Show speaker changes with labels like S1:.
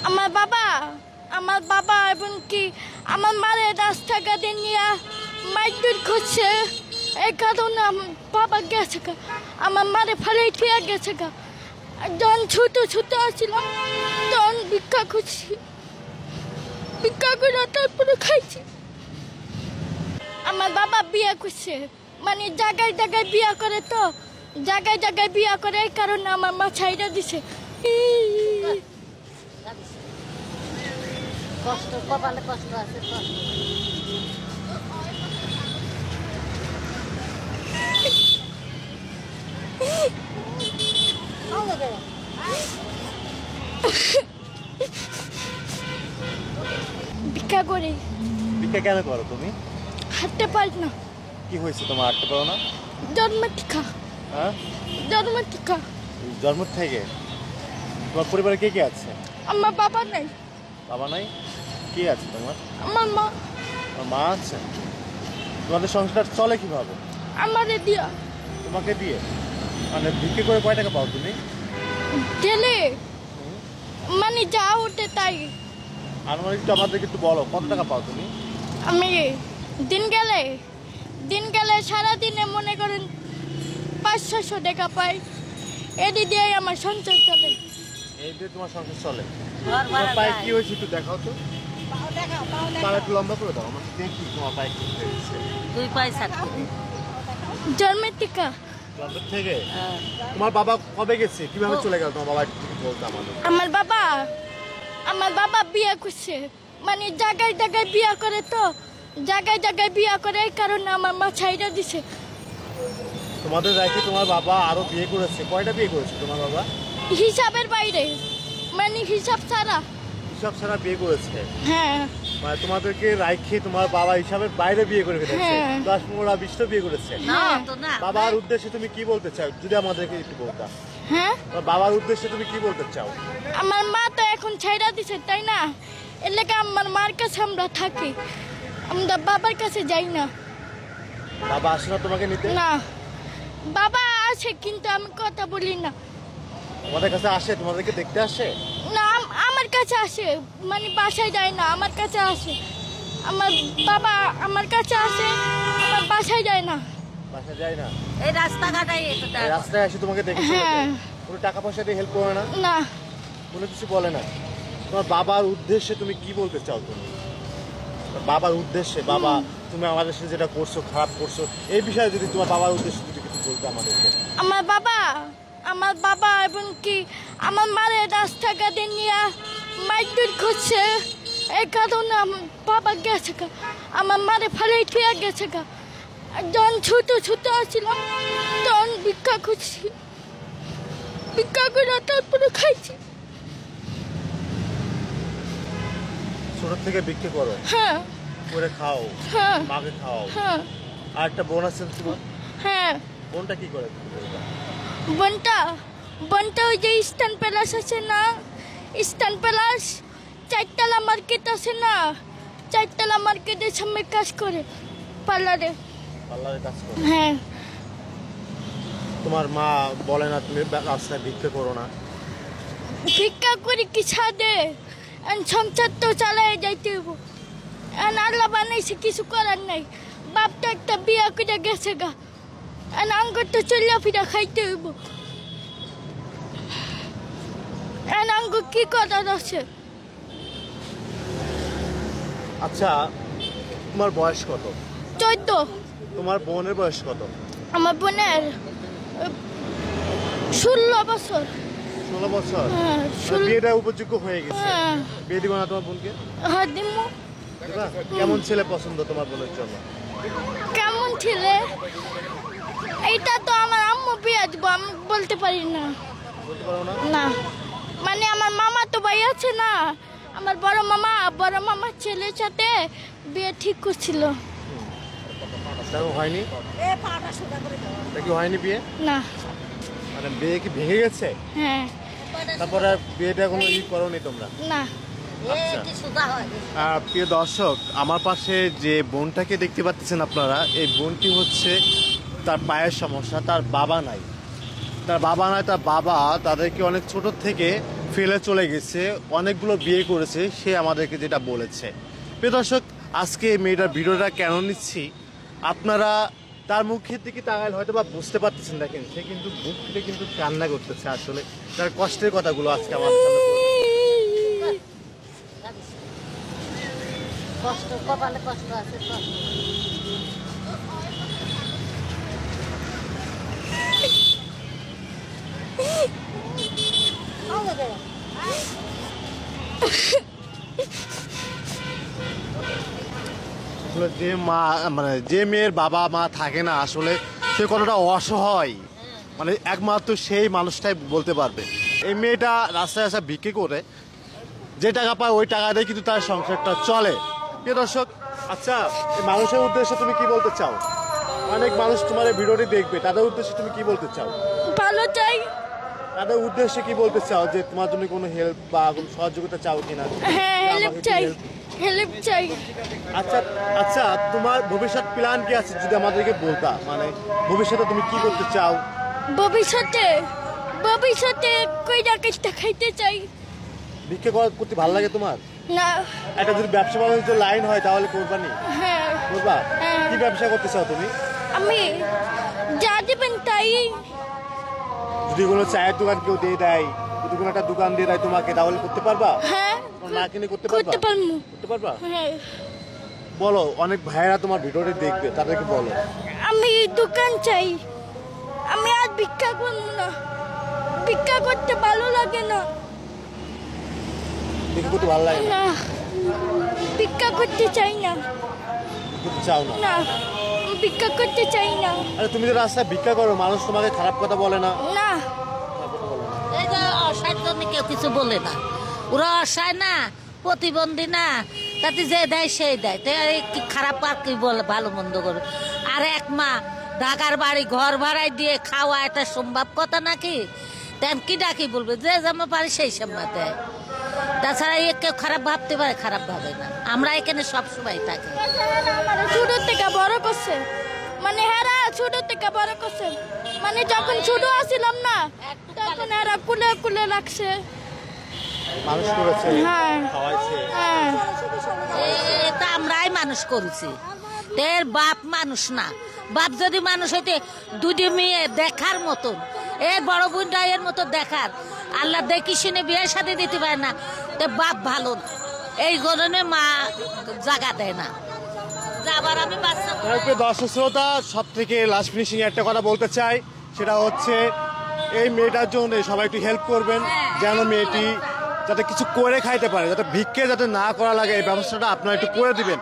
S1: আমার বাবা এবং কি আমার মারে রাস্তাঘাটে নিয়ে মাইটুর করছে। এই কারণে আমার বাবা গেছে গা, আমার মারে ফেলে ঠিক গেছে গা। যখন ছোট আসছিলাম তখন ভিক্ষা করছি, ভিক্ষা করে তারপরে খাইছি। আমার বাবা বিয়ে করছে, মানে জায়গায় জায়গায় বিয়ে করে, তো জায়গায় জায়গায় বিয়ে করে, এই কারণে আমার মা ছাইড়া দিছে।
S2: কষ্ট, কপালে কষ্ট আছে, কষ্ট।
S1: ভিক্ষা করে।
S3: ভিক্ষা কেন করো তুমি?
S1: হাঁটতে পারি না।
S3: কি হয়েছে তোমার, হাঁটতে পারো না?
S1: জন্ম টিকা।
S3: হ্যাঁ,
S1: জন্ম টিকা।
S3: জন্ম থেকে? তোমার পরিবারে কে কে আছে?
S1: আমার বাবা নাই।
S3: বাবা নাই? কে আছে তোমার?
S1: আমার মা।
S3: আমার মা আছে। তোমাদের সংসার চলে কিভাবে?
S1: আমারে দিয়া।
S3: তোমাকে দিয়ে? মানে ভিক্ষা করে কয় টাকা পাও তুমি?
S1: গেলে মানে যা ওঠে তাই।
S3: আর মানে একটু আমাদেরকে একটু বলো, কত টাকা পাও তুমি?
S1: আমি দিন গেলে সারাদিনে মনে করেন 500-600 টাকা পাই। এটি দিয়ে আমার সংসার চলে।
S3: এই দিয়ে তোমার সংসার চলে?
S2: ঘর
S3: তোমার
S2: ভাড়া
S3: পায়ে
S2: যায়।
S3: কি হয়েছে একটু দেখাও তো।
S2: পাও দেখাও।
S3: পায়ে একটু লম্বা করে দাও, আমার দেখি তোমার পায়ে কি হয়েছে।
S2: 2 পয়সা করে।
S1: জন্মের টিকা।
S3: জন্ম থেকে?
S2: হ্যাঁ।
S3: তোমার বাবা কবে গেছে, কিভাবে চলে গেল তোমার বাবা, একটু বলতে আমাদের।
S1: আমার বাবা বিয়ে করছে, মানে জায়গায় জায়গায় বিয়ে করে, তো জায়গায় জায়গায় বিয়ে করে, এই কারণে আমার মা ছাইড়া দিছে।
S3: তোমাদের রাইখে তোমার বাবা আরো বিয়ে করেছে? কয়টা বিয়ে করেছে তোমার বাবা?
S1: হিসাবের বাইরে, মানে হিসাব ছাড়া।
S3: হিসাব ছাড়া বিয়ে করেছে?
S1: হ্যাঁ।
S3: মানে তোমাদেরকে রাইখে তোমার বাবা হিসাবের বাইরে বিয়ে করে ফেলেছে?
S1: হ্যাঁ।
S3: 10-15-20 বিয়ে করেছে?
S2: না তো না।
S3: বাবার উদ্দেশ্যে তুমি কি বলতে চাও, যদি আমাদেরকে একটু বলতা।
S1: হ্যাঁ,
S3: তোমার বাবার উদ্দেশ্যে তুমি কি বলতে চাও?
S1: আমার মা তো এখন ছাইড়া দিছে, তাই না? এর লেগে আমার মার কাছে আমরা থাকি, আমরা বাবার কাছে যাই না।
S3: বাবা আসে না তোমাকে নিতে?
S1: না, বাবা আছে কিন্তু আমি কথা বলি না।
S3: তোমাদের কাছে আসে, তোমাদেরকে দেখতে আসে?
S1: না, আমার কাছে আসে, মানে বাসায় যায় না, আমার কাছে আসে। আমার বাবা আমার কাছে আসে, আমার বাসায় যায় না।
S3: বাসা যায় না?
S2: এই রাস্তাঘাটাই এটা।
S3: এই রাস্তায় এসে তোমাকে দেখে চলে যায়?
S1: হ্যাঁ।
S3: কোনো টাকা পয়সা দিয়ে হেল্প করে না?
S1: না,
S3: কোনো কিছু বলে না? তোমার বাবার উদ্দেশ্যে তুমি কি বলতে চাও? তুমি বাবার উদ্দেশ্যে, বাবা তুমি আমাদের সাথে যেটা করছো, খারাপ করছো, এই বিষয়ে যদি তোমার বাবার উদ্দেশ্যে যদি কিছু বলতে আমাদেরকে।
S1: আমার বাবা এবং কি আমার মারে রাস্তাঘাটে নিয়ে মাইটুর করছে, এই কারণে আমার বাবা গেছে গা, আমার মারে ফেলে ঠিক গেছে গা। যখন ছোট আসছিলাম তখন ভিক্ষা করছি, ভিক্ষা করে তারপরে খাইছি।
S3: ছোট থেকে ভিক্ষা করো?
S1: হ্যাঁ।
S3: করে খাও?
S1: হ্যাঁ।
S3: মাকে খাও?
S1: হ্যাঁ।
S3: আর একটা বোন আছে তোমার?
S1: হ্যাঁ।
S3: বোনটা কি করে?
S1: বোনটা ওই যে ইস্টার্ন প্যালেস আছে না, ইস্টার্ন প্যালেস 4তলা মার্কেট আছে না, 4তলা মার্কেটের সামনে কাজ করে, পার্লারে।
S3: পার্লারে কাজ করো?
S1: হ্যাঁ।
S3: তোমার মা বলে না তুমি রাস্তায় ভিক্ষা করো না?
S1: ভিক্ষা করি কি ছাদে, সংসার তো চালাই যাইতে হইব। আল্লাহ বানাইছে, কিছু করার নাই। বাপটা একটা বিয়ে করে গেছে গা, আঙ্গুর তো চলিয়া ফিরা খাইতে হইব। আঙ্গুর কি করার আছে?
S3: আচ্ছা, তোমার বয়স কত?
S1: 14।
S3: তোমার বোনের বয়স কত?
S1: আমার বোনের 16 বছর।
S3: 16 বছর?
S1: হ্যাঁ,
S3: বিয়েটা উপযোগ্য হয়ে গেছে।
S1: হ্যাঁ।
S3: বিয়ে দিবা না তোমার বোনকে?
S1: হ্যাঁ, দিমু।
S3: দিবা? কেমন ছেলে পছন্দ তোমার বোনের জন্য?
S1: কেমন ছেলে এইটা তো আমার আম্মু বিয়ে দিব, আমি বলতে পারি না।
S3: বলতে পারো না?
S1: না, মানে আমার মামা তো ভাই আছে না, আমার বড় মামার ছেলের সাথে বিয়ে ঠিক করছিল।
S3: তাও হয়নি? তা কি হয়নি বিয়ে?
S1: না।
S3: মানে বিয়ে কি ভেঙে গেছে?
S1: হ্যাঁ।
S3: তারপরে বিয়েটা কোনো করোনি তোমরা?
S1: না।
S3: আচ্ছা।
S2: এটি সুদা হয়।
S3: প্রিয় দর্শক, আমার পাশে যে বোনটাকে দেখতে পাচ্ছেন আপনারা, এই বোনটি হচ্ছে, তার পায়ের সমস্যা, তার বাবা নাই। তার বাবা তাদেরকে অনেক ছোট থেকে ফেলে চলে গেছে, অনেকগুলো বিয়ে করেছে, সে আমাদেরকে যেটা বলেছে। প্রিয় দর্শক, আজকে এই মেয়েটার ভিডিওটা কেন নিচ্ছি, আপনারা তার মুখের দিকে তাকালে হয়তো বা বুঝতে পারতেছেন। দেখেন, সে কিন্তু বুক থেকে কিন্তু কান্না করতেছে, আসলে তার কষ্টের কথাগুলো আজকে আমার সামনে বলছে।
S2: কষ্ট কপালে কষ্ট আছে কষ্ট।
S3: আসলে যে মা, মানে যে মেয়ের বাবা মা থাকে না, আসলে সে কতটা অসহায়, মানে একমাত্র সেই মানুষটাই বলতে পারবে। এই মেয়েটা রাস্তায় আসা বিক্রি করে যে টাকা পায় ওই টাকা দিয়ে কিন্তু তার সংসারটা চলে। প্রিয় দর্শক, আচ্ছা, এই মানুষের উদ্দেশ্যে তুমি কি বলতে চাও? অনেক মানুষ তোমার এই ভিডিওটি দেখবে, তাদের উদ্দেশ্যে তুমি কি বলতে চাও?
S1: ভালো চাই।
S3: তাদের উদ্দেশ্যে কি বলতে চাও, যে তোমার জন্য কোনো হেল্প বা কোনো সহযোগিতা চাও কিনা?
S1: হ্যাঁ, হেল্প চাই, হেল্প চাই।
S3: আচ্ছা আচ্ছা, তোমার ভবিষ্যৎ প্ল্যান কি আছে যদি আমাদেরকে বলতা? মানে ভবিষ্যতে তুমি কি করতে চাও?
S1: ভবিষ্যতে ভবিষ্যতে কইরা কেটে খাইতে চাই।
S3: ভিক্ষা করতে ভালো লাগে তোমার?
S1: না।
S3: একটা যদি ব্যবসা বাণিজ্য লাইন হয় তাহলে করবা নি?
S1: হ্যাঁ।
S3: করবা?
S1: হ্যাঁ।
S3: কি ব্যবসা করতে চাও তুমি?
S1: আমি যা দিবেন তাই।
S3: যদি কোনো চায়ের দোকান কেউ দিয়ে দেয়, যদি কোনো একটা দোকান দিয়ে দেয় তোমাকে, তাহলে করতে পারবা?
S1: হ্যাঁ,
S3: না কিনে করতে পারবা?
S1: করতে পারবো।
S3: করতে পারবা?
S1: হ্যাঁ।
S3: বলো, অনেক ভাইয়েরা তোমার ভিডিওটি দেখবে, তাদেরকে বলো।
S1: আমি দোকান চাই। আমি আর ভিক্ষা করবো না, ভিক্ষা করতে ভালো লাগে না।
S3: ভিক্ষা করতে ভালো লাগে না?
S1: না, ভিক্ষা করতে চাই না।
S3: করতে চাও না?
S1: না, ভিক্ষা করতে চাই না।
S3: আরে তুমি যে রাস্তায় ভিক্ষা করো, মানুষ তোমাকে খারাপ কথা বলে না?
S1: না।
S3: খারাপ কথা বলে না?
S2: এই যে অসহায়ের জন্য কেউ কিছু বলে না, ওরা অসহায় না, প্রতিবন্ধী না, তাতে যে দেয় সেই দেয়, তো এই কি খারাপ আর কি বলে, ভালো মন্দ করবে। আর এক মা ঢাকার বাড়ি ঘর ভাড়ায় দিয়ে খাওয়া এটা সম্ভব কথা নাকি? তেন কি ডাকি বলবে, যে যেমন পারে সেই সময় দেয়। তাছাড়া এ কেউ খারাপ ভাবতে পারে, খারাপ ভাবে না। আমরা এখানে সবসময় থাকি।
S1: আমার ছোট থেকে বড় করছে, মানে হেরা ছোট থেকে বড় করছে, মানে যখন ছোট আসিলাম না তখন হেরা কুলে কুলে রাখছে।
S3: মানুষ করেছে,
S1: হ্যাঁ।
S3: খাওয়াইছে।
S1: হ্যাঁ।
S2: এটা আমরাই মানুষ করেছি, এর বাপ মানুষ না। বাপ যদি মানুষ হইতে দুটি মেয়ে দেখার মতন, এর বড় বোনটা এর মতো দেখার, আল্লাহ দেখি শুনে বিয়ের সাথে দিতে পারে না, তো বাপ ভালো না। এই কারণে মা জায়গা দেয় না। যাবার আমি বাচ্চা
S3: তারপরে দর্শক শ্রোতা, সব থেকে লাস্ট ফিনিশিং একটা কথা বলতে চাই, সেটা হচ্ছে এই মেয়েটার জন্য সবাই একটু হেল্প করবেন, যেন মেয়েটি যাতে কিছু করে খাইতে পারে, যাতে ভিক্ষে যাতে না করা লাগে, এই ব্যবস্থাটা আপনারা একটু করে দিবেন।